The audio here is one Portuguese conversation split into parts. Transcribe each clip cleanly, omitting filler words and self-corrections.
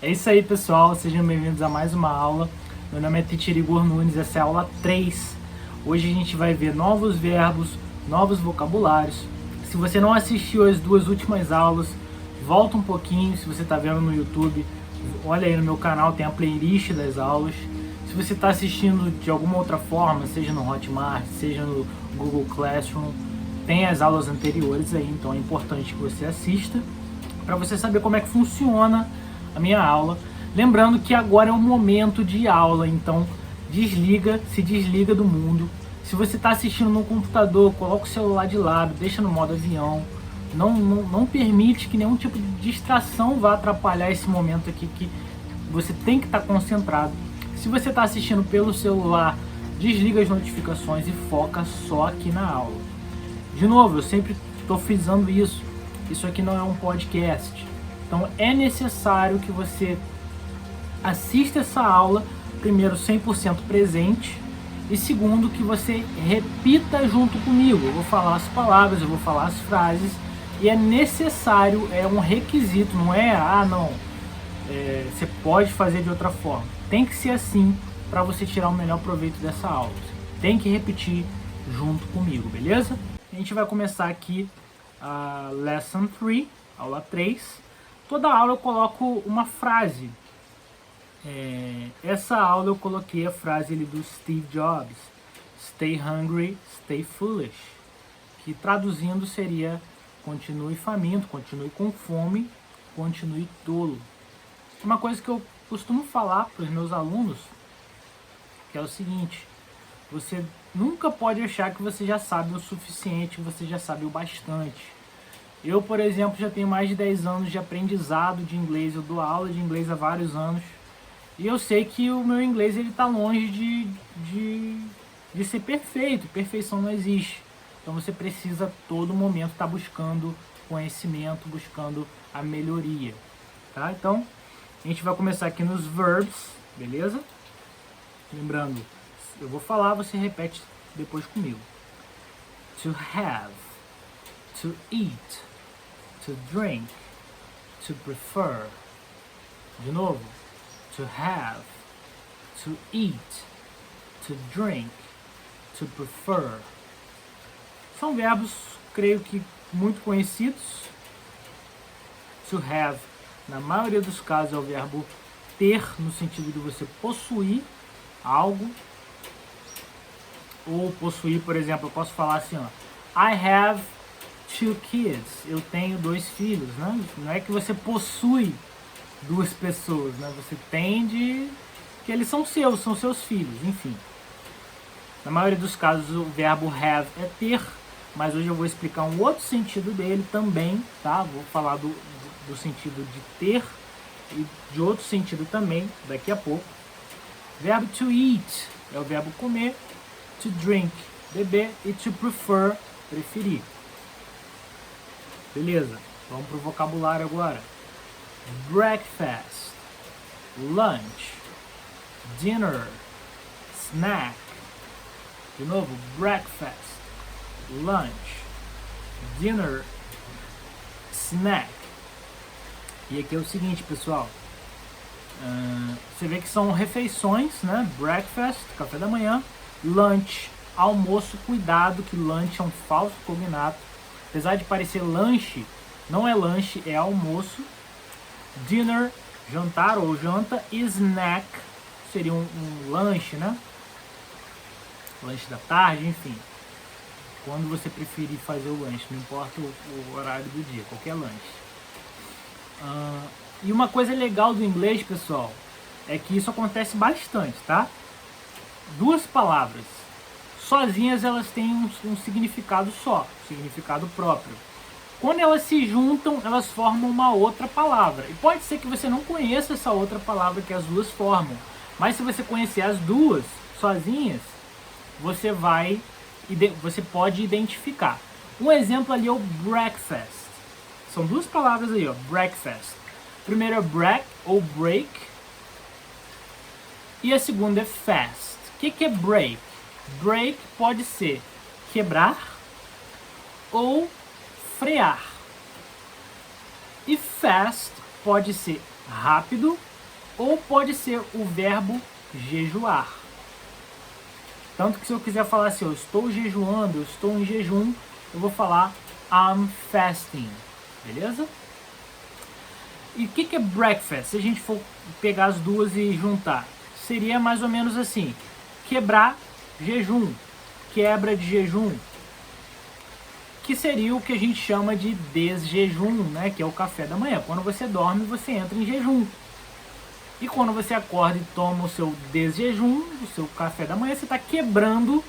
É isso aí, pessoal, sejam bem-vindos a mais uma aula. Meu nome é Teacher Igor Nunes, essa é a aula 3. Hoje a gente vai ver novos verbos, novos vocabulários. Se você não assistiu as duas últimas aulas, volta um pouquinho. Se você está vendo no YouTube, olha aí no meu canal, tem a playlist das aulas. Se você está assistindo de alguma outra forma, seja no Hotmart, seja no Google Classroom, tem as aulas anteriores aí, então é importante que você assista para você saber como é que funciona a minha aula. Lembrando que agora é o momento de aula, então se desliga do mundo. Se você está assistindo no computador, coloca o celular de lado, deixa no modo avião. Não permite que nenhum tipo de distração vá atrapalhar esse momento aqui que você tem que estar concentrado. Se você está assistindo pelo celular, desliga as notificações e foca só aqui na aula. De novo, eu sempre estou frisando isso. Isso aqui não é um podcast. Então é necessário que você assista essa aula, primeiro 100% presente, e segundo que você repita junto comigo. Eu vou falar as palavras, eu vou falar as frases, e é necessário, é um requisito, não é, você pode fazer de outra forma. Tem que ser assim para você tirar o melhor proveito dessa aula. Tem que repetir junto comigo, beleza? A gente vai começar aqui a Lesson 3, aula 3. Toda aula eu coloco uma frase. Essa aula eu coloquei a frase ali do Steve Jobs: Stay hungry, stay foolish. Que traduzindo seria: continue faminto, continue com fome, continue tolo. Uma coisa que eu costumo falar para os meus alunos, que é o seguinte: você nunca pode achar que você já sabe o suficiente, que você já sabe o bastante. Eu, por exemplo, já tenho mais de 10 anos de aprendizado de inglês, eu dou aula de inglês há vários anos, e eu sei que o meu inglês está longe de ser perfeito, perfeição não existe. Então você precisa a todo momento estar buscando conhecimento, buscando a melhoria. Tá? Então, a gente vai começar aqui nos verbs, beleza? Lembrando, eu vou falar, você repete depois comigo. To have, to eat, to drink, to prefer. De novo. To have, to eat, to drink, to prefer. São verbos, creio que muito conhecidos. To have, na maioria dos casos, é o verbo ter, no sentido de você possuir algo. Ou possuir, por exemplo, eu posso falar assim, ó, I have 2 kids. Eu tenho 2 filhos, né? Não é que você possui 2 pessoas, né? Você tem que eles são seus filhos, enfim. Na maioria dos casos o verbo have é ter, mas hoje eu vou explicar um outro sentido dele também, tá? Vou falar do sentido de ter e de outro sentido também, daqui a pouco. Verbo to eat é o verbo comer, to drink, beber, e to prefer, preferir. Beleza, vamos pro vocabulário agora. Breakfast, lunch, dinner, snack. De novo, breakfast, lunch, dinner, snack. E aqui é o seguinte, pessoal. Você vê que são refeições, né? Breakfast, café da manhã. Lunch, almoço. Cuidado que lunch é um falso cognato. Apesar de parecer lanche, não é lanche, é almoço. Dinner, jantar ou janta. E snack seria um lanche, né? Lanche da tarde, enfim. Quando você preferir fazer o lanche, não importa o horário do dia, qualquer lanche. E uma coisa legal do inglês, pessoal, é que isso acontece bastante, tá? 2 palavras sozinhas, elas têm um significado só, um significado próprio. Quando elas se juntam, elas formam uma outra palavra. E pode ser que você não conheça essa outra palavra que as duas formam, mas se você conhecer as duas sozinhas, você pode identificar. Um exemplo ali é o breakfast. São 2 palavras aí, ó, breakfast. Primeiro é break ou break, e a segunda é fast. O que é break? Break pode ser quebrar ou frear. E fast pode ser rápido, ou pode ser o verbo jejuar. Tanto que se eu quiser falar assim, eu estou jejuando, eu estou em jejum, eu vou falar I'm fasting, beleza? E o que é breakfast? Se a gente for pegar as duas e juntar, seria mais ou menos assim, quebrar jejum, quebra de jejum, que seria o que a gente chama de desjejum, né? Que é o café da manhã. Quando você dorme, você entra em jejum. E quando você acorda e toma o seu desjejum, o seu café da manhã, você está quebrando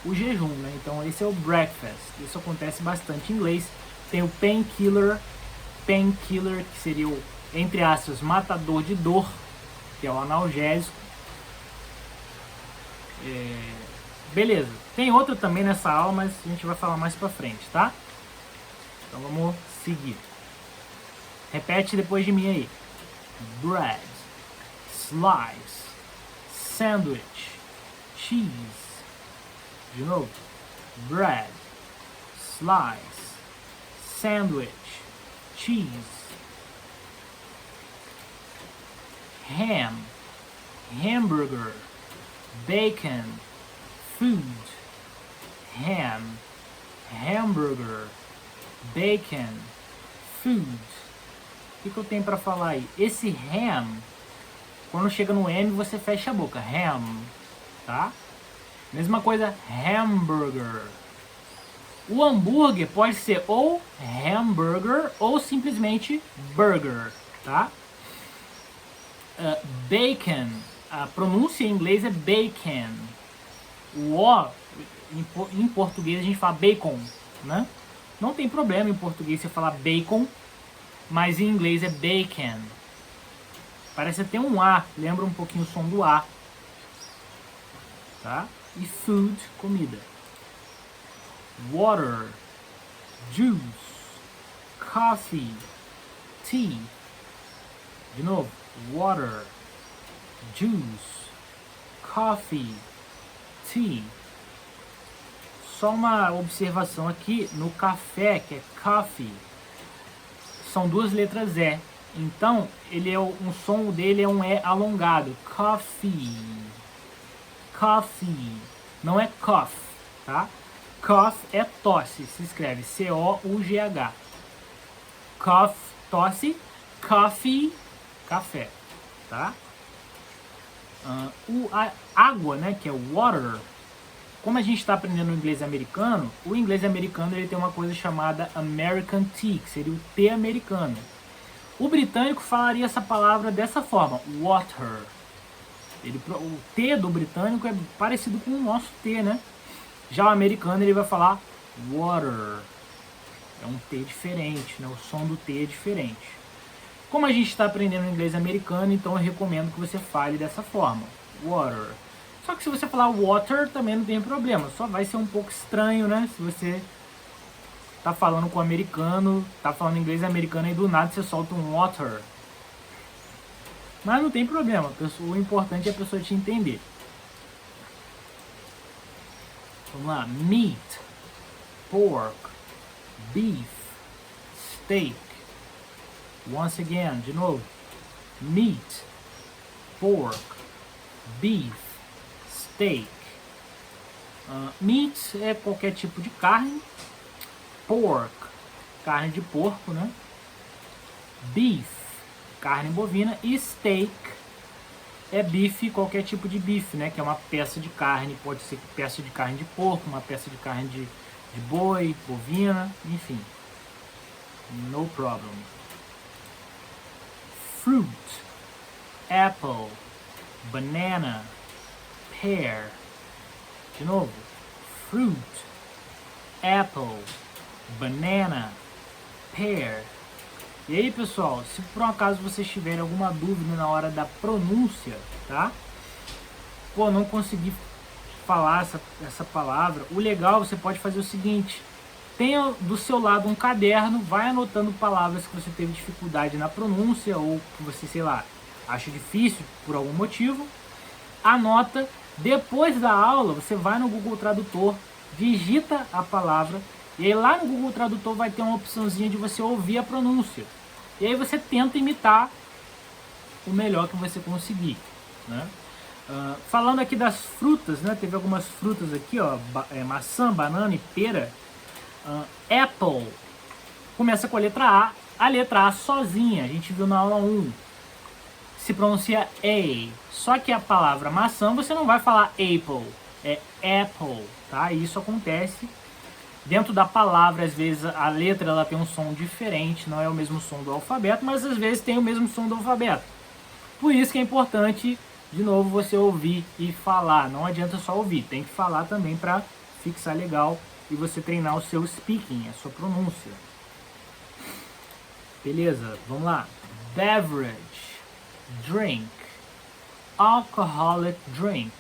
o jejum, né? Então esse é o breakfast. Isso acontece bastante em inglês. Tem o painkiller, que seria o, entre aspas, matador de dor, que é o analgésico. Beleza. Tem outro também nessa aula, mas a gente vai falar mais pra frente, tá? Então vamos seguir. Repete depois de mim aí. Bread, slice, sandwich, cheese. De novo. Bread, slice, sandwich, cheese. Ham, hamburger, bacon, food. Ham, hamburger, bacon, food. O que eu tenho para falar aí? Esse ham, quando chega no M, você fecha a boca. Ham, tá? Mesma coisa, hamburger. O hambúrguer pode ser ou hamburger ou simplesmente burger, tá? Bacon, a pronúncia em inglês é bacon. O O, em português a gente fala bacon, né? Não tem problema em português você falar bacon, mas em inglês é bacon. Parece até um A, lembra um pouquinho o som do A. Tá? E food, comida. Water, juice, coffee, tea. De novo, water, juice, coffee, tea. Só uma observação aqui no café, que é coffee, são duas letras E. Então, ele é um som dele é um E alongado. Coffee. Coffee. Não é cough, tá? Cough é tosse, se escreve C-O-U-G-H. Cough, tosse. Coffee, café, tá? A água, né, que é water. Como a gente está aprendendo o inglês americano, o inglês americano ele tem uma coisa chamada American Tea, que seria o T americano. O britânico falaria essa palavra dessa forma, water. O T do britânico é parecido com o nosso T, né? Já o americano ele vai falar water. É um T diferente, né? O som do T é diferente. Como a gente está aprendendo o inglês americano, então eu recomendo que você fale dessa forma, water. Só que se você falar water também não tem problema, só vai ser um pouco estranho, né? Se você tá falando com o americano, tá falando inglês americano e do nada você solta um water. Mas não tem problema, o importante é a pessoa te entender. Vamos lá, meat, pork, beef, steak. Once again, de novo, meat, pork, beef, steak. Meat é qualquer tipo de carne. Pork, carne de porco, né? Beef, carne bovina. E steak é bife, qualquer tipo de bife, né? Que é uma peça de carne, pode ser peça de carne de porco, uma peça de carne de boi, bovina, enfim. No problem. Fruit, apple, banana, pear. De novo, fruit, apple, banana, pear. E aí, pessoal, se por um acaso vocês tiverem alguma dúvida na hora da pronúncia, tá? Pô, não consegui falar essa palavra. O legal, você pode fazer o seguinte: tenha do seu lado um caderno, vai anotando palavras que você teve dificuldade na pronúncia ou que você, sei lá, acha difícil por algum motivo. Anota. Depois da aula, você vai no Google Tradutor, digita a palavra, e aí lá no Google Tradutor vai ter uma opçãozinha de você ouvir a pronúncia. E aí você tenta imitar o melhor que você conseguir, né? Falando aqui das frutas, né? Teve algumas frutas aqui, ó, maçã, banana e pera. Apple começa com a letra A sozinha, a gente viu na aula 1. Se pronuncia A, só que a palavra maçã você não vai falar apple, é apple, tá? E isso acontece dentro da palavra, às vezes a letra ela tem um som diferente, não é o mesmo som do alfabeto, mas às vezes tem o mesmo som do alfabeto. Por isso que é importante, de novo, você ouvir e falar. Não adianta só ouvir, tem que falar também para fixar legal e você treinar o seu speaking, a sua pronúncia. Beleza, vamos lá. Beverage, drink, alcoholic drink,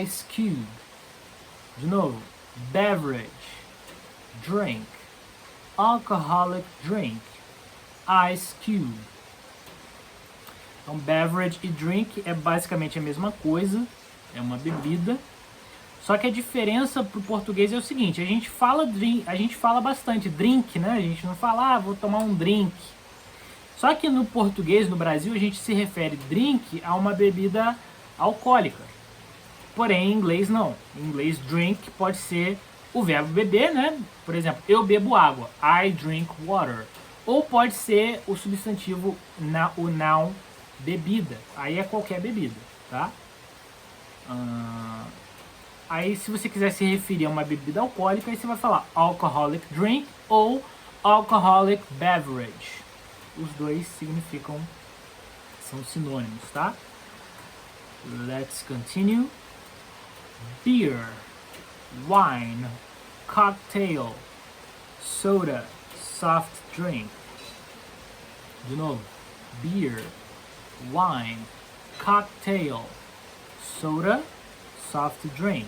ice cube. De novo, beverage, drink, alcoholic drink, ice cube. Então, beverage e drink é basicamente a mesma coisa, é uma bebida. Só que a diferença pro português é o seguinte: a gente fala bastante drink, né? A gente não fala, vou tomar um drink. Só que no português, no Brasil, a gente se refere drink a uma bebida alcoólica. Porém, em inglês não. Em inglês, drink pode ser o verbo beber, né? Por exemplo, eu bebo água. I drink water. Ou pode ser o substantivo, o noun, bebida. Aí é qualquer bebida, tá? Aí, se você quiser se referir a uma bebida alcoólica, aí você vai falar alcoholic drink ou alcoholic beverage. Os dois são sinônimos, tá? Let's continue. Beer, wine, cocktail, soda, soft drink. De novo. Beer, wine, cocktail, soda, soft drink.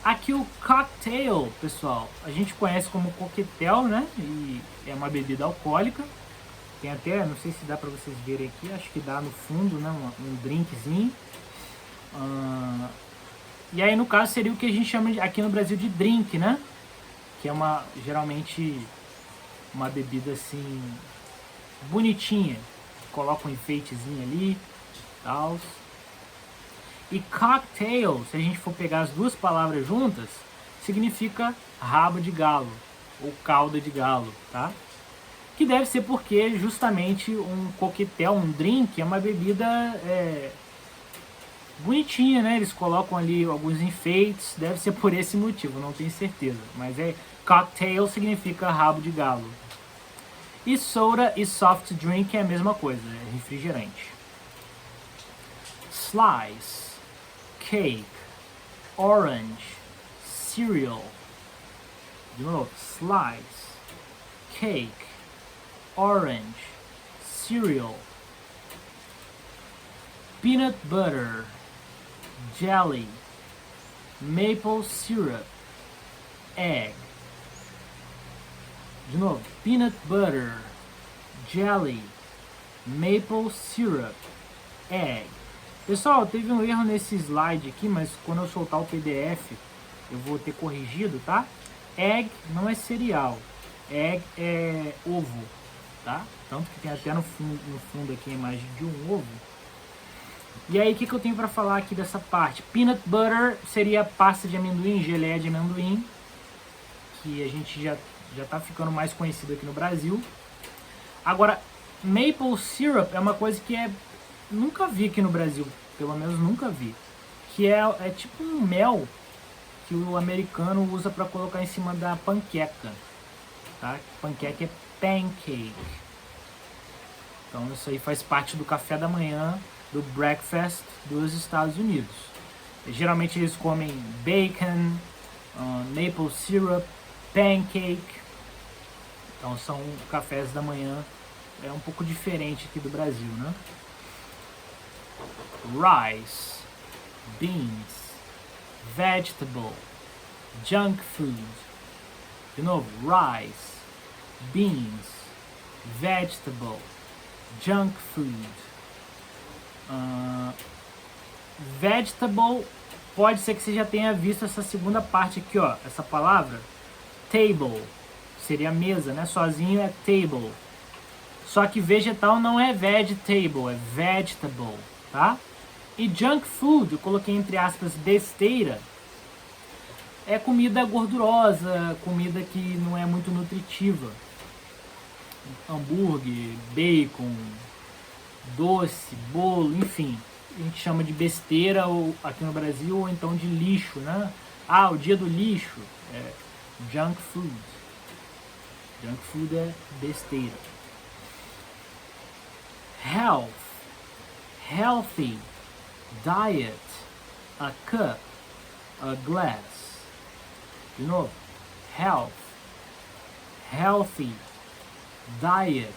Aqui o cocktail, pessoal, a gente conhece como coquetel, né? E é uma bebida alcoólica. Tem até, não sei se dá pra vocês verem aqui, acho que dá no fundo, né? Um drinkzinho. E aí, no caso, seria o que a gente chama aqui no Brasil de drink, né? Que é geralmente, uma bebida assim, bonitinha. Coloca um enfeitezinho ali, tal. E cocktail, se a gente for pegar as duas palavras juntas, significa rabo de galo, ou cauda de galo, tá? Que deve ser porque justamente um coquetel, um drink, é uma bebida bonitinha, né? Eles colocam ali alguns enfeites, deve ser por esse motivo, não tenho certeza. Mas cocktail significa rabo de galo. E soda e soft drink é a mesma coisa, é refrigerante. Slice, cake, orange, cereal. De novo, slice, cake, orange, cereal, peanut butter, jelly, maple syrup, egg. De novo, peanut butter, jelly, maple syrup, egg. Pessoal, teve um erro nesse slide aqui, mas quando eu soltar o PDF eu vou ter corrigido, tá? Egg não é cereal, egg é ovo, tá? Tanto que tem até no fundo aqui a imagem de um ovo. E aí, o que eu tenho para falar aqui dessa parte? Peanut butter seria pasta de amendoim, geleia de amendoim, que a gente já tá ficando mais conhecido aqui no Brasil. Agora, maple syrup é uma coisa que nunca vi aqui no Brasil, pelo menos nunca vi. Que é tipo um mel que o americano usa para colocar em cima da panqueca, tá? Panqueca é pancake. Então isso aí faz parte do café da manhã, do breakfast dos Estados Unidos. Geralmente eles comem bacon, maple syrup, pancake. Então são cafés da manhã, é um pouco diferente aqui do Brasil, né? Rice, beans, vegetable, junk food. De novo, rice, beans, vegetable, junk food. Vegetable, pode ser que você já tenha visto essa segunda parte aqui, ó. Essa palavra, table, seria mesa, né? Sozinho é table. Só que vegetal não é vegetable, é vegetable, tá? E junk food, eu coloquei entre aspas besteira, é comida gordurosa, comida que não é muito nutritiva. Hambúrguer, bacon, doce, bolo, enfim. A gente chama de besteira ou, aqui no Brasil, ou então de lixo, né? Ah, o dia do lixo é junk food. Junk food é besteira. Health, healthy, diet, a cup, a glass. De novo, health, healthy, diet,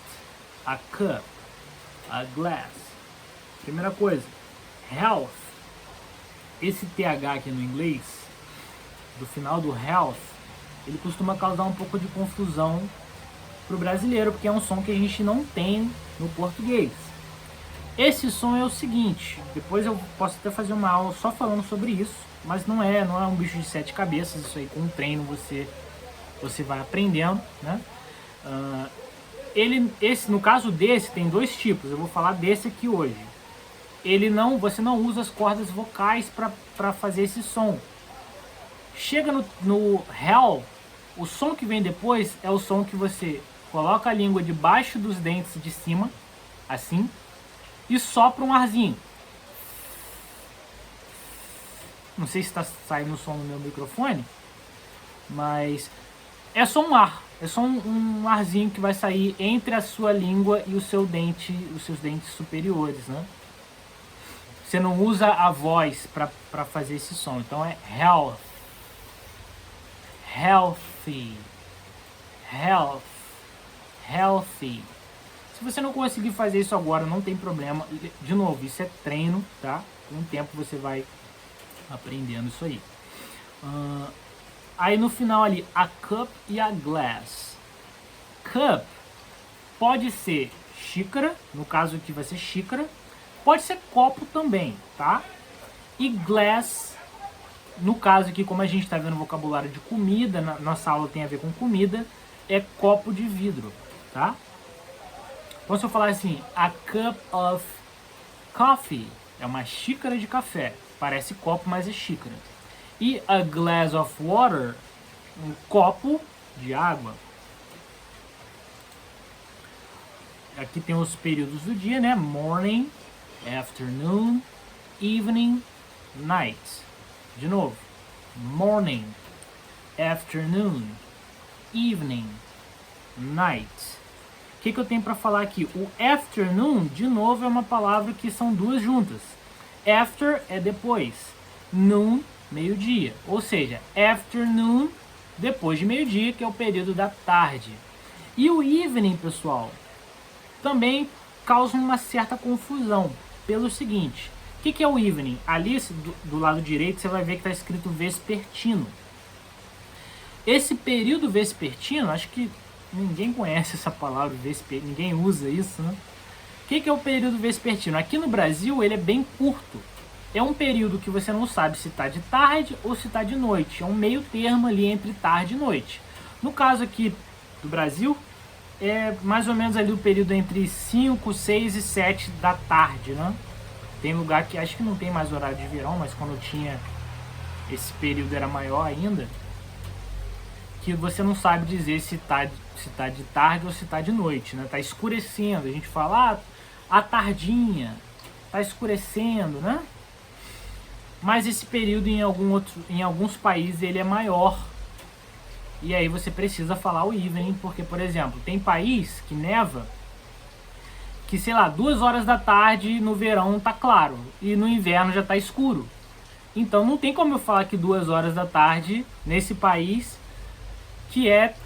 a cup, a glass. Primeira coisa, health. Esse TH aqui no inglês, do final do health, ele costuma causar um pouco de confusão pro brasileiro, porque é um som que a gente não tem no português. Esse som é o seguinte, depois eu posso até fazer uma aula só falando sobre isso, mas não é um bicho de 7 cabeças, isso aí com o treino você vai aprendendo, né? No caso desse, tem dois tipos, eu vou falar desse aqui hoje. Você não usa as cordas vocais para fazer esse som. Chega no hell, o som que vem depois é o som que você coloca a língua debaixo dos dentes de cima, assim, e sopra um arzinho. Não sei se está saindo o som no meu microfone, mas é só um ar. É só um arzinho que vai sair entre a sua língua e o seu dente, os seus dentes superiores, né? Você não usa a voz para fazer esse som. Então é health, healthy, health, healthy. Se você não conseguir fazer isso agora, não tem problema. De novo, isso é treino, tá? Com o tempo você vai aprendendo isso aí. Aí no final ali, a cup e a glass. Cup pode ser xícara, no caso aqui vai ser xícara. Pode ser copo também, tá? E glass, no caso aqui, como a gente está vendo vocabulário de comida, nossa aula tem a ver com comida, é copo de vidro, tá? Então se eu falar assim, a cup of coffee, é uma xícara de café. Parece copo, mas é xícara. E a glass of water, um copo de água. Aqui tem os períodos do dia, né? Morning, afternoon, evening, night. De novo. Morning, afternoon, evening, night. O que eu tenho para falar aqui? O afternoon, de novo, é uma palavra que são duas juntas. After é depois. Noon, meio-dia. Ou seja, afternoon, depois de meio-dia, que é o período da tarde. E o evening, pessoal, também causa uma certa confusão. Pelo seguinte, o que é o evening? Ali do lado direito você vai ver que está escrito vespertino. Esse período vespertino, acho que ninguém conhece essa palavra vespertino, ninguém usa isso, né? O que é o período vespertino? Aqui no Brasil ele é bem curto. É um período que você não sabe se está de tarde ou se está de noite. É um meio termo ali entre tarde e noite. No caso aqui do Brasil, é mais ou menos ali o período entre 5, 6 e 7 da tarde, né? Tem lugar que acho que não tem mais horário de verão, mas quando tinha esse período era maior ainda, que você não sabe dizer se tá de tarde ou se tá de noite, né? Tá escurecendo, a gente fala, a tardinha, tá escurecendo, né? Mas esse período em alguns países ele é maior. E aí você precisa falar o evening, porque, por exemplo, tem país que neva, que sei lá, 2 horas da tarde no verão tá claro, e no inverno já tá escuro. Então não tem como eu falar que 2 horas da tarde nesse país que é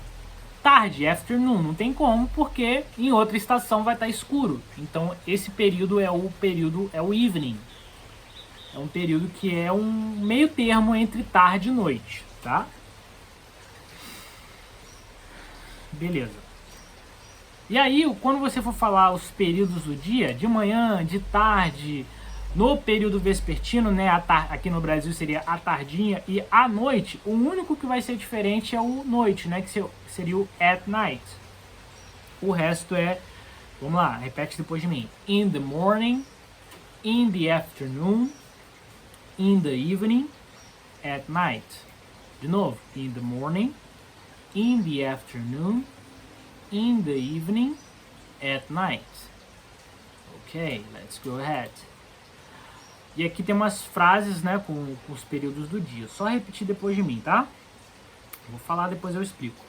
tarde, afternoon, não tem como, porque em outra estação vai estar escuro. Então esse período é o evening. É um período que é um meio termo entre tarde e noite, tá? Beleza. E aí, quando você for falar os períodos do dia, de manhã, de tarde, no período vespertino, né, aqui no Brasil seria a tardinha, e à noite, o único que vai ser diferente é o noite, né, que seria o at night. O resto é Vamos lá, repete depois de mim. In the morning, in the afternoon, in the evening, at night. De novo, in the morning, in the afternoon, in the evening, at night. Ok, let's go ahead. E aqui tem umas frases, né, com os períodos do dia. Só repetir depois de mim, tá? Vou falar, depois eu explico.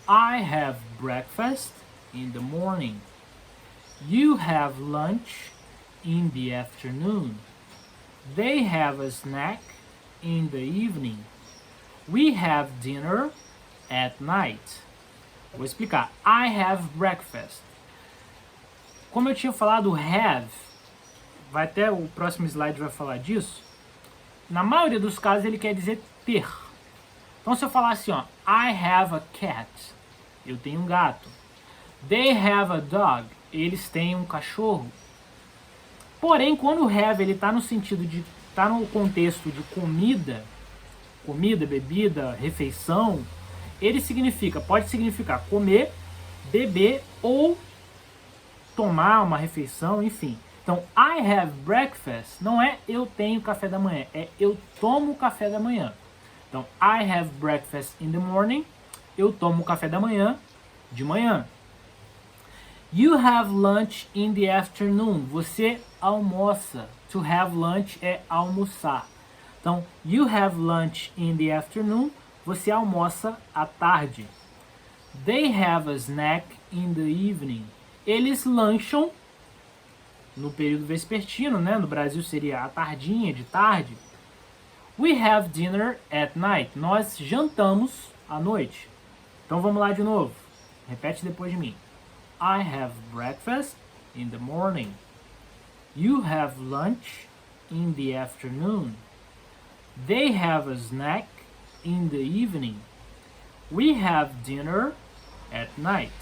I have breakfast in the morning. You have lunch in the afternoon. They have a snack in the evening. We have dinner at night. Vou explicar. I have breakfast. Como eu tinha falado, have, vai até o próximo slide vai falar disso. Na maioria dos casos ele quer dizer ter. Então se eu falar assim, ó, I have a cat, eu tenho um gato. They have a dog, eles têm um cachorro. Porém, quando o have ele está no sentido de tá no contexto de comida, bebida, refeição, ele pode significar comer, beber ou tomar uma refeição, enfim. Então, I have breakfast não é eu tenho café da manhã, é eu tomo café da manhã. Então, I have breakfast in the morning, eu tomo café da manhã de manhã. You have lunch in the afternoon, você almoça. To have lunch é almoçar. Então, you have lunch in the afternoon, você almoça à tarde. They have a snack in the evening, eles lancham no período vespertino, né? No Brasil seria a tardinha, de tarde. We have dinner at night, nós jantamos à noite. Então vamos lá de novo, repete depois de mim. I have breakfast in the morning. You have lunch in the afternoon. They have a snack in the evening. We have dinner at night.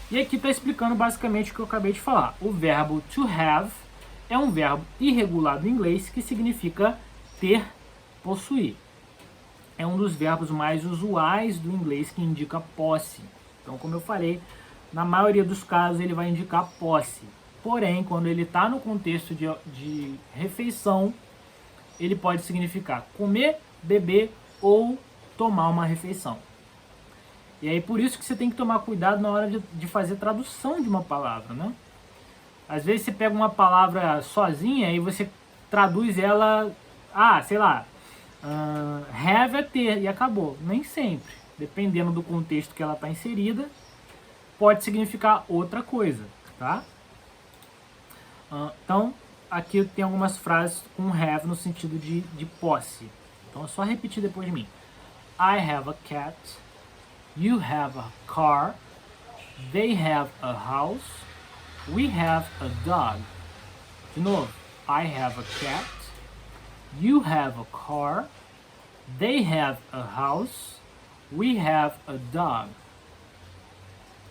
E aqui está explicando basicamente o que eu acabei de falar. O verbo to have é um verbo irregular do inglês que significa ter, possuir. É um dos verbos mais usuais do inglês que indica posse. Então, como eu falei, na maioria dos casos ele vai indicar posse. Porém, quando ele está no contexto de refeição, ele pode significar comer, beber ou tomar uma refeição. E aí por isso que você tem que tomar cuidado na hora de fazer tradução de uma palavra, né? Às vezes você pega uma palavra sozinha e você traduz ela, sei lá, have é ter e acabou. Nem sempre. Dependendo do contexto que ela está inserida, pode significar outra coisa, tá? Então, aqui tem algumas frases com have no sentido de posse. Então é só repetir depois de mim. I have a cat. You have a car. They have a house. We have a dog. De novo. I have a cat. You have a car. They have a house. We have a dog.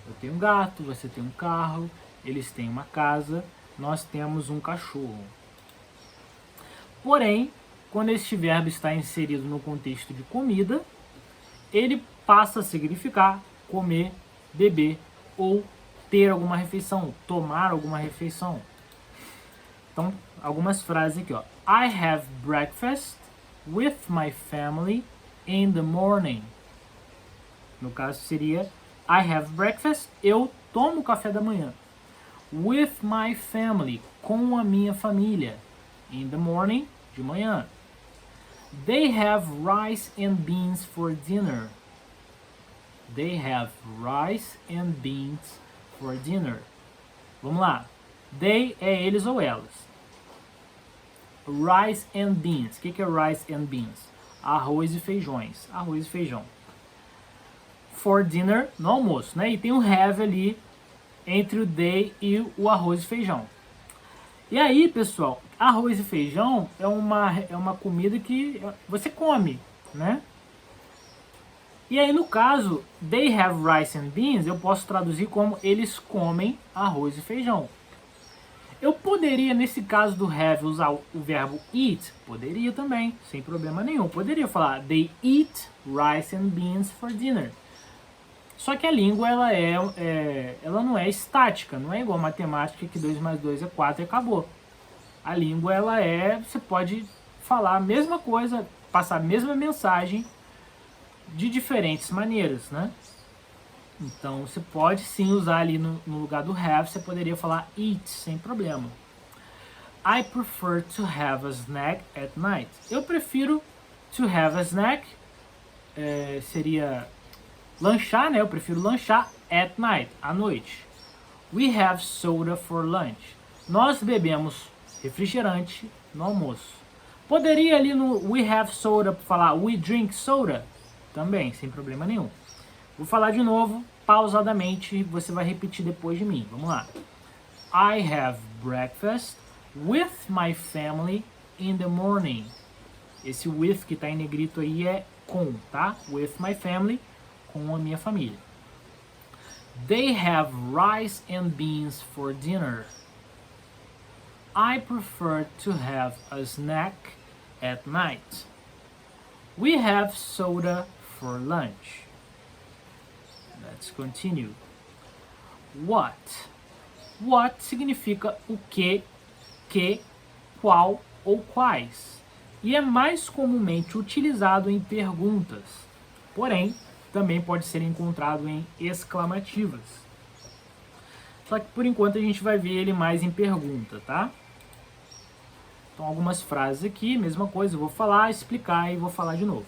Eu tenho um gato, você tem um carro, eles têm uma casa, nós temos um cachorro. Porém, quando este verbo está inserido no contexto de comida, ele passa a significar comer, beber ou ter alguma refeição, tomar alguma refeição. Então, algumas frases aqui, ó. I have breakfast with my family in the morning. No caso seria I have breakfast, eu tomo café da manhã. With my family, com a minha família. In the morning, de manhã. They have rice and beans for dinner. They have rice and beans for dinner. Vamos lá. They é eles ou elas. Rice and beans. O que é rice and beans? Arroz e feijões. Arroz e feijão. For dinner, no almoço, né? E tem um have ali entre o they e o arroz e feijão. E aí, pessoal, arroz e feijão é uma comida que você come, né? E aí, no caso, they have rice and beans, eu posso traduzir como eles comem arroz e feijão. Eu poderia, nesse caso do have, usar o verbo eat? Poderia também, sem problema nenhum. Poderia falar, they eat rice and beans for dinner. Só que a língua ela não é estática, não é igual a matemática que 2 mais 2 é 4 e acabou. A língua você pode falar a mesma coisa, passar a mesma mensagem de diferentes maneiras, né? Então você pode sim usar ali no lugar do have, você poderia falar eat sem problema. I prefer to have a snack at night. Eu prefiro to have a snack, seria lanchar, né? Eu prefiro lanchar at night, à noite. We have soda for lunch. Nós bebemos refrigerante no almoço. Poderia ali no we have soda falar we drink soda? Também, sem problema nenhum. Vou falar de novo, pausadamente, você vai repetir depois de mim. Vamos lá. I have breakfast with my family in the morning. Esse with que está em negrito aí é com, tá? With my family, com a minha família. They have rice and beans for dinner. I prefer to have a snack at night. We have soda for lunch. Let's continue. What? What significa o que, qual ou quais. E é mais comumente utilizado em perguntas. Porém, também pode ser encontrado em exclamativas. Só que por enquanto a gente vai ver ele mais em pergunta, tá? Então algumas frases aqui, mesma coisa, eu vou falar, explicar e vou falar de novo.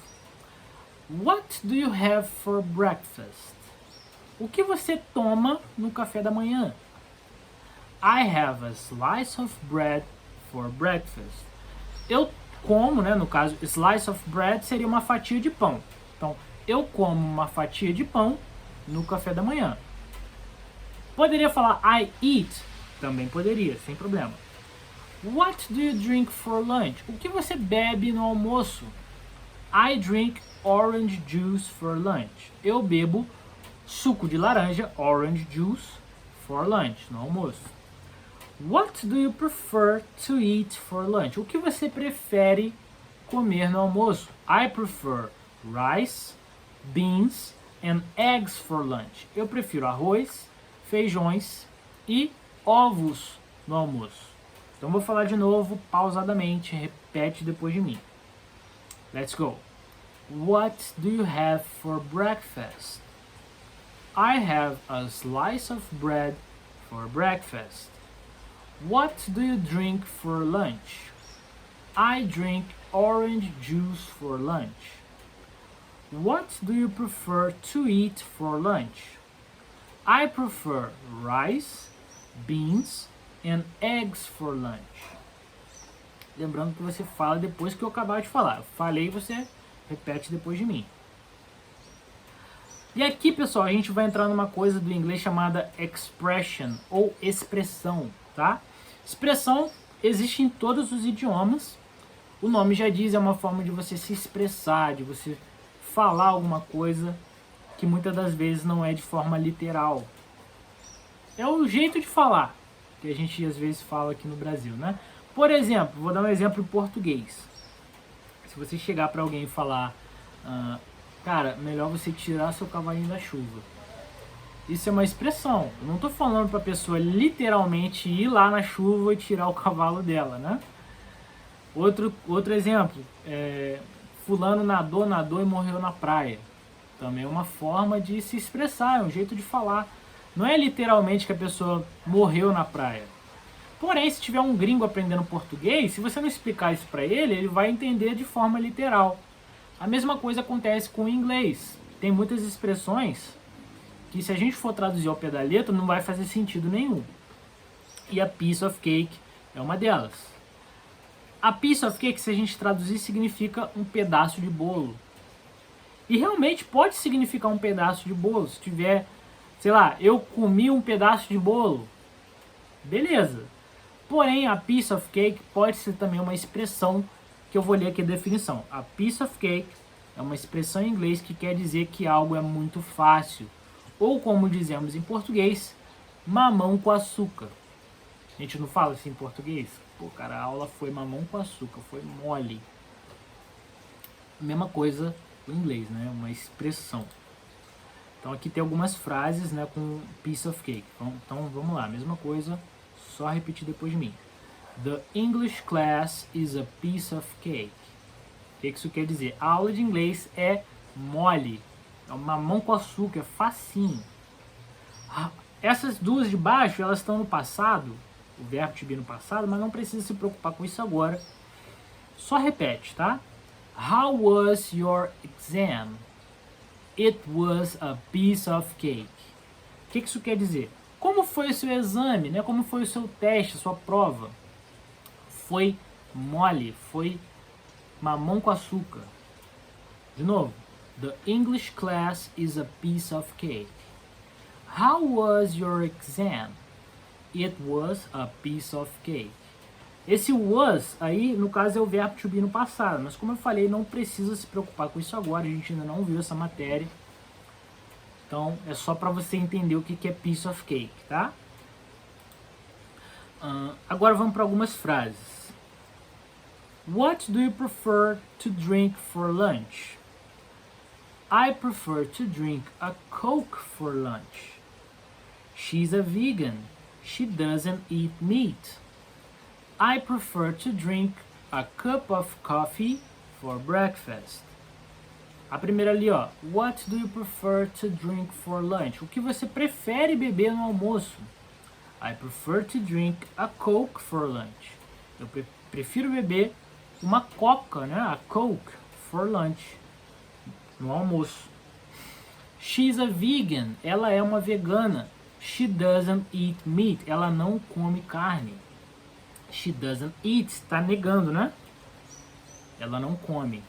What do you have for breakfast? O que você toma no café da manhã? I have a slice of bread for breakfast. Eu como, né, no caso, slice of bread seria uma fatia de pão. Então, eu como uma fatia de pão no café da manhã. Poderia falar I eat? Também poderia, sem problema. What do you drink for lunch? O que você bebe no almoço? I drink orange juice for lunch. Eu bebo suco de laranja, orange juice, for lunch, no almoço. What do you prefer to eat for lunch? O que você prefere comer no almoço? I prefer rice, beans and eggs for lunch. Eu prefiro arroz, feijões e ovos no almoço. Então vou falar de novo, pausadamente, repete depois de mim. Let's go. What do you have for breakfast? I have a slice of bread for breakfast. What do you drink for lunch? I drink orange juice for lunch. What do you prefer to eat for lunch? I prefer rice, beans and eggs for lunch. Lembrando que você fala depois que eu acabar de falar. Eu falei, você repete depois de mim. E aqui, pessoal, a gente vai entrar numa coisa do inglês chamada expression ou expressão, tá? Expressão existe em todos os idiomas. O nome já diz, é uma forma de você se expressar, de você falar alguma coisa que muitas das vezes não é de forma literal. É o jeito de falar que a gente às vezes fala aqui no Brasil, né? Por exemplo, vou dar um exemplo em português. Se você chegar para alguém e falar, cara, melhor você tirar seu cavalinho da chuva. Isso é uma expressão. Eu não estou falando para a pessoa literalmente ir lá na chuva e tirar o cavalo dela, né? Outro exemplo, fulano nadou e morreu na praia. Também é uma forma de se expressar, é um jeito de falar. Não é literalmente que a pessoa morreu na praia. Porém, se tiver um gringo aprendendo português, se você não explicar isso para ele, ele vai entender de forma literal. A mesma coisa acontece com o inglês. Tem muitas expressões que, se a gente for traduzir ao pé da letra, não vai fazer sentido nenhum. E a piece of cake é uma delas. A piece of cake, se a gente traduzir, significa um pedaço de bolo. E realmente pode significar um pedaço de bolo. Se tiver, sei lá, eu comi um pedaço de bolo. Beleza. Porém, a piece of cake pode ser também uma expressão que eu vou ler aqui a definição. A piece of cake é uma expressão em inglês que quer dizer que algo é muito fácil. Ou, como dizemos em português, mamão com açúcar. A gente não fala assim em português? Pô, cara, a aula foi mamão com açúcar, foi mole. Mesma coisa o inglês, né? Uma expressão. Então aqui tem algumas frases, né, com piece of cake. Então vamos lá, mesma coisa, só repetir depois de mim. The English class is a piece of cake. O que isso quer dizer? A aula de inglês é mole, é um mamão com açúcar, é facinho. Essas duas de baixo, elas estão no passado, o verbo to be no passado, mas não precisa se preocupar com isso agora. Só repete, tá? How was your exam? It was a piece of cake. O que isso quer dizer? Como foi o seu exame, né? Como foi o seu teste, a sua prova? Foi mole, foi mamão com açúcar. De novo. The English class is a piece of cake. How was your exam? It was a piece of cake. Esse was aí, no caso, é o verbo to be no passado. Mas como eu falei, não precisa se preocupar com isso agora. A gente ainda não viu essa matéria. Então, é só para você entender o que é piece of cake, tá? Agora vamos para algumas frases. What do you prefer to drink for lunch? I prefer to drink a Coke for lunch. She's a vegan. She doesn't eat meat. I prefer to drink a cup of coffee for breakfast. A primeira ali, ó. What do you prefer to drink for lunch? O que você prefere beber no almoço? I prefer to drink a Coke for lunch. Eu prefiro beber uma Coca, né? A Coke for lunch. No almoço. She's a vegan. Ela é uma vegana. She doesn't eat meat. Ela não come carne. She doesn't eat. Está negando, né? Ela não come.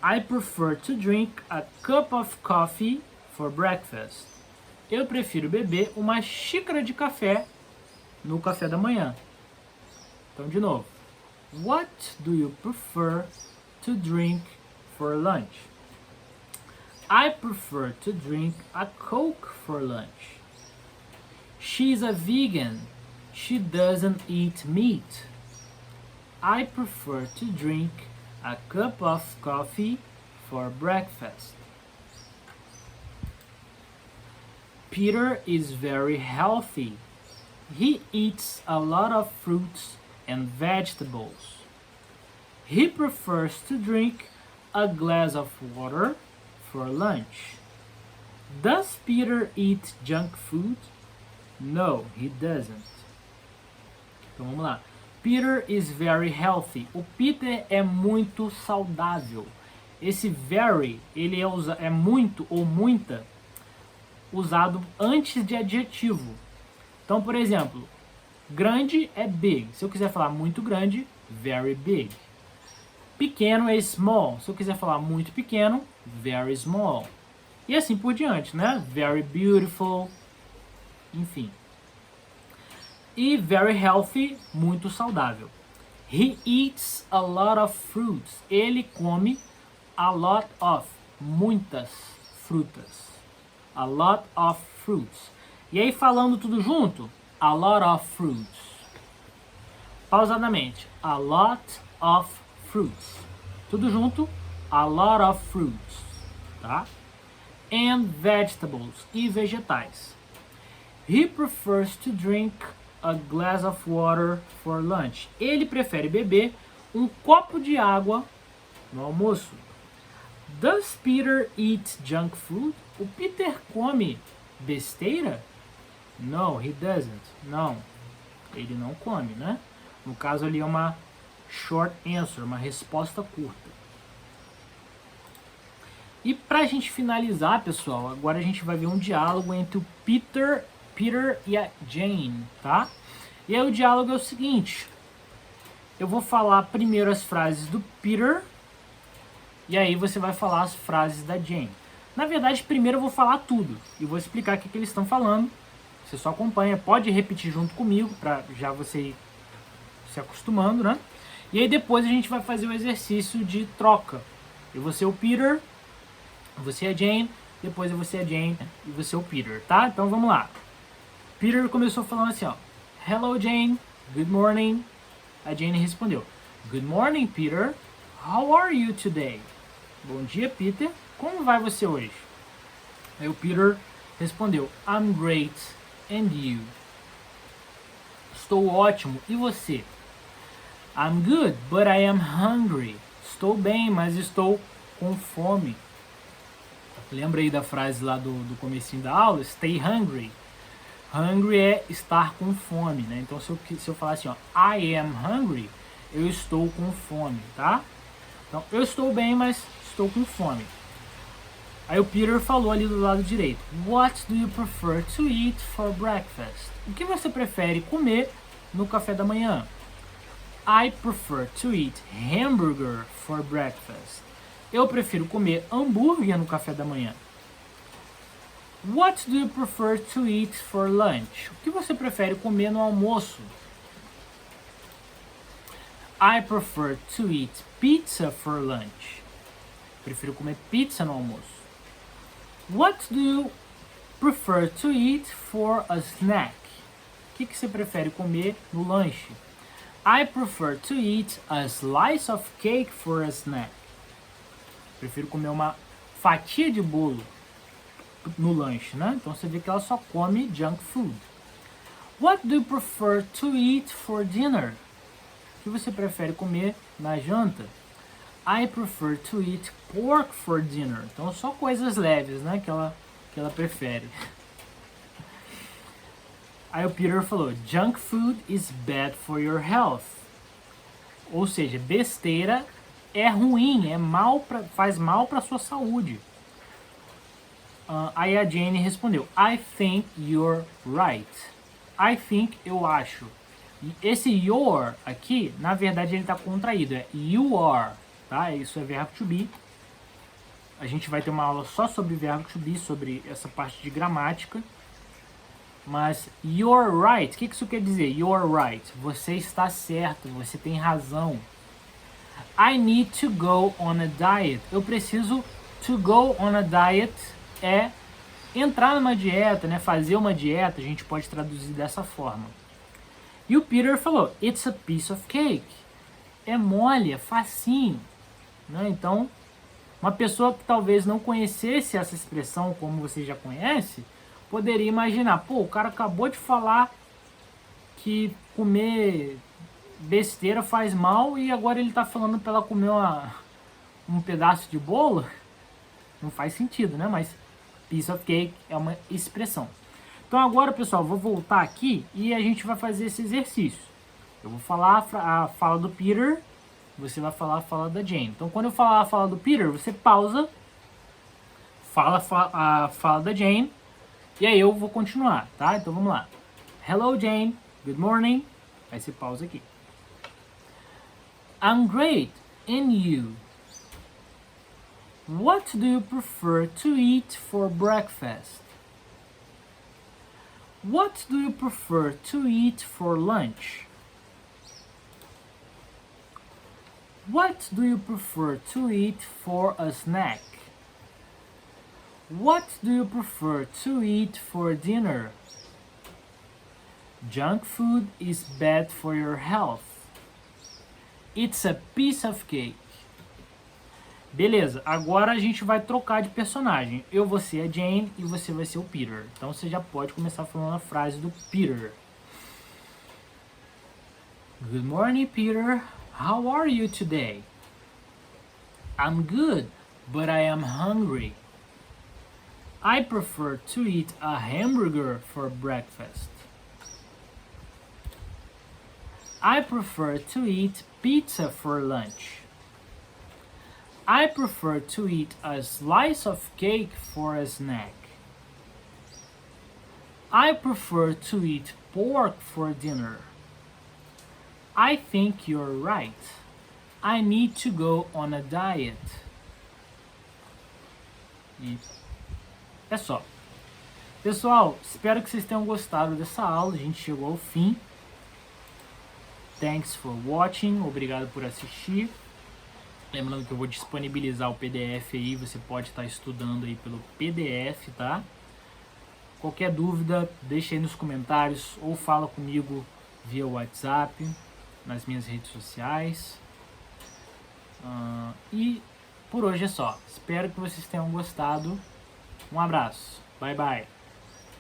I prefer to drink a cup of coffee for breakfast. Eu prefiro beber uma xícara de café no café da manhã. Então, de novo. What do you prefer to drink for lunch? I prefer to drink a Coke for lunch. She's a vegan. She doesn't eat meat. I prefer to drink a cup of coffee for breakfast. Peter is very healthy. He eats a lot of fruits and vegetables. He prefers to drink a glass of water for lunch. Does Peter eat junk food? No, he doesn't. Então vamos lá. Peter is very healthy. O Peter é muito saudável. Esse very, ele é muito ou muita usado antes de adjetivo. Então, por exemplo, grande é big. Se eu quiser falar muito grande, very big. Pequeno é small. Se eu quiser falar muito pequeno, very small. E assim por diante, né? Very beautiful. Enfim. E very healthy, muito saudável. He eats a lot of fruits. Ele come a lot of, muitas frutas. A lot of fruits. E aí falando tudo junto, a lot of fruits. Pausadamente, a lot of fruits. Tudo junto, a lot of fruits, tá? And vegetables, e vegetais. He prefers to drink a glass of water for lunch. Ele prefere beber um copo de água no almoço. Does Peter eat junk food? O Peter come besteira? No, he doesn't. Não, ele não come, né? No caso ali é uma short answer, uma resposta curta. E pra gente finalizar, pessoal, agora a gente vai ver um diálogo entre o Peter e a Jane, tá? E aí o diálogo é o seguinte. Eu vou falar primeiro as frases do Peter e aí você vai falar as frases da Jane. Na verdade, primeiro eu vou falar tudo e vou explicar o que eles estão falando. Você só acompanha, pode repetir junto comigo pra já você ir se acostumando, né? E aí depois a gente vai fazer o exercício de troca. Eu vou ser o Peter, você é a Jane, depois eu vou ser a Jane e você é o Peter, tá? Então vamos lá. Peter começou falando assim, ó. Hello, Jane. Good morning. A Jane respondeu. Good morning, Peter. How are you today? Bom dia, Peter. Como vai você hoje? Aí o Peter respondeu, I'm great, and you? Estou ótimo, e você? I'm good, but I am hungry. Estou bem, mas estou com fome. Lembra aí da frase lá do comecinho da aula? Stay hungry. Hungry é estar com fome, né? Então se eu falar assim, ó, I am hungry, eu estou com fome, tá? Então eu estou bem, mas estou com fome. Aí o Peter falou ali do lado direito. What do you prefer to eat for breakfast? O que você prefere comer no café da manhã? I prefer to eat hamburger for breakfast. Eu prefiro comer hambúrguer no café da manhã. What do you prefer to eat for lunch? O que você prefere comer no almoço? I prefer to eat pizza for lunch. Prefiro comer pizza no almoço. What do you prefer to eat for a snack? O que você prefere comer no lanche? I prefer to eat a slice of cake for a snack. Prefiro comer uma fatia de bolo no lanche, né? Então você vê que ela só come junk food. What do you prefer to eat for dinner? O que você prefere comer na janta? I prefer to eat pork for dinner. Então só coisas leves, né? Que ela prefere. Aí o Peter falou, junk food is bad for your health. Ou seja, besteira é ruim, faz mal para sua saúde. Aí a Jane respondeu, I think you're right. I think, eu acho. E esse your aqui, na verdade ele está contraído, é you are, tá? Isso é verbo to be. A gente vai ter uma aula só sobre verbo to be, sobre essa parte de gramática. Mas you're right, o que isso quer dizer? You're right, você está certo, você tem razão. I need to go on a diet. Eu preciso to go on a diet é entrar numa dieta, né? Fazer uma dieta, a gente pode traduzir dessa forma. E o Peter falou, it's a piece of cake. É mole, é facinho. Né? Então, uma pessoa que talvez não conhecesse essa expressão como você já conhece, poderia imaginar, pô, o cara acabou de falar que comer besteira faz mal e agora ele tá falando pra ela comer um pedaço de bolo? Não faz sentido, né? Mas piece of cake é uma expressão. Então agora, pessoal, vou voltar aqui e a gente vai fazer esse exercício. Eu vou falar a fala do Peter, você vai falar a fala da Jane. Então quando eu falar a fala do Peter, você pausa, fala a fala da Jane, e aí eu vou continuar, tá? Então vamos lá. Hello, Jane. Good morning. Aí você pausa aqui. I'm great. And you? What do you prefer to eat for breakfast? What do you prefer to eat for lunch? What do you prefer to eat for a snack? What do you prefer to eat for dinner? Junk food is bad for your health. It's a piece of cake. Beleza, agora a gente vai trocar de personagem. Eu vou ser a Jane e você vai ser o Peter. Então você já pode começar falando a frase do Peter. Good morning, Peter. How are you today? I'm good, but I am hungry. I prefer to eat a hamburger for breakfast. I prefer to eat pizza for lunch. I prefer to eat a slice of cake for a snack. I prefer to eat pork for dinner. I think you're right. I need to go on a diet. E é só. Pessoal, espero que vocês tenham gostado dessa aula. A gente chegou ao fim. Thanks for watching. Obrigado por assistir. Lembrando que eu vou disponibilizar o PDF aí. Você pode estar estudando aí pelo PDF, tá? Qualquer dúvida, deixa aí nos comentários ou fala comigo via WhatsApp, nas minhas redes sociais. E por hoje é só. Espero que vocês tenham gostado. Um abraço. Bye, bye.